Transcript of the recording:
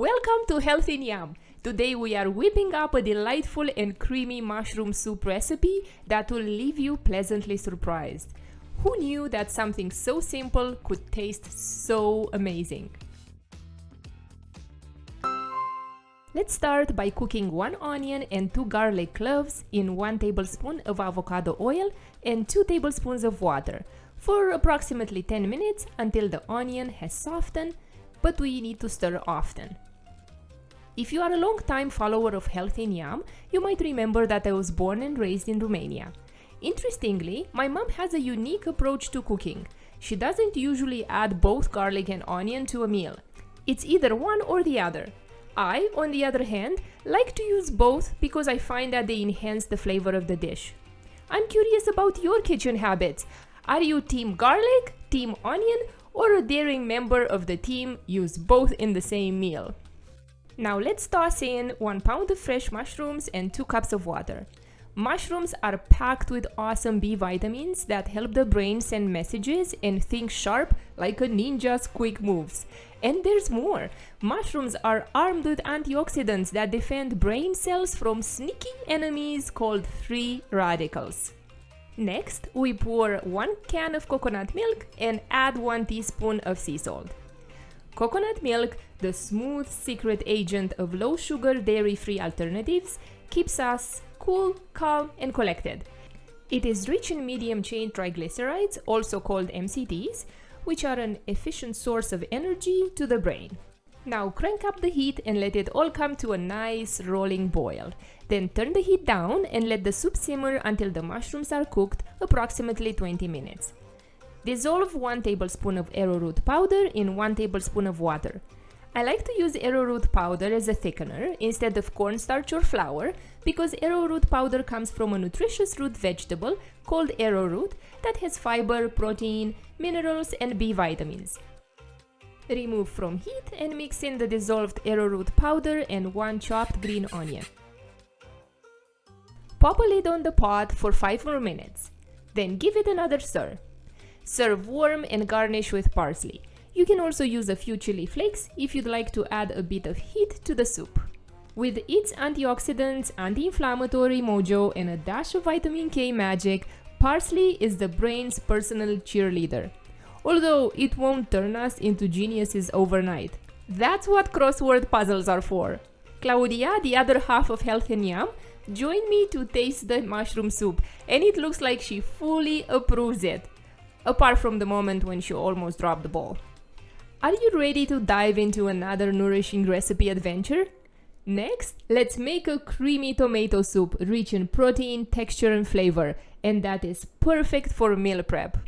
Welcome to HealthyEating. Today we are whipping up a delightful and creamy mushroom soup recipe that will leave you pleasantly surprised. Who knew that something so simple could taste so amazing? Let's start by cooking 1 onion and 2 garlic cloves in 1 tablespoon of avocado oil and 2 tablespoons of water for approximately 10 minutes until the onion has softened, but we need to stir often. If you are a long-time follower of HealthyEating, you might remember that I was born and raised in Romania. Interestingly, my mom has a unique approach to cooking. She doesn't usually add both garlic and onion to a meal. It's either one or the other. I, on the other hand, like to use both because I find that they enhance the flavor of the dish. I'm curious about your kitchen habits. Are you team garlic, team onion, or a daring member of the team use both in the same meal? Now let's toss in 1 pound of fresh mushrooms and 2 cups of water. Mushrooms are packed with awesome B vitamins that help the brain send messages and think sharp like a ninja's quick moves. And there's more. Mushrooms are armed with antioxidants that defend brain cells from sneaky enemies called free radicals. Next, we pour 1 can of coconut milk and add 1 teaspoon of sea salt. Coconut milk, the smooth secret agent of low-sugar dairy-free alternatives, keeps us cool, calm, and collected. It is rich in medium-chain triglycerides, also called MCTs, which are an efficient source of energy to the brain. Now crank up the heat and let it all come to a nice rolling boil. Then turn the heat down and let the soup simmer until the mushrooms are cooked, approximately 20 minutes. Dissolve 1 tablespoon of arrowroot powder in 1 tablespoon of water. I like to use arrowroot powder as a thickener instead of cornstarch or flour because arrowroot powder comes from a nutritious root vegetable called arrowroot that has fiber, protein, minerals, and B vitamins. Remove from heat and mix in the dissolved arrowroot powder and 1 chopped green onion. Pop a lid on the pot for 5 more minutes. Then give it another stir. Serve warm and garnish with parsley. You can also use a few chili flakes if you'd like to add a bit of heat to the soup. With its antioxidants, anti-inflammatory mojo, and a dash of vitamin K magic, parsley is the brain's personal cheerleader. Although it won't turn us into geniuses overnight. That's what crossword puzzles are for. Claudia, the other half of HealthyEating, joined me to taste the mushroom soup, and it looks like she fully approves it. Apart from the moment when she almost dropped the ball. Are you ready to dive into another nourishing recipe adventure? Next, let's make a creamy tomato soup rich in protein, texture, and flavor, and that is perfect for meal prep.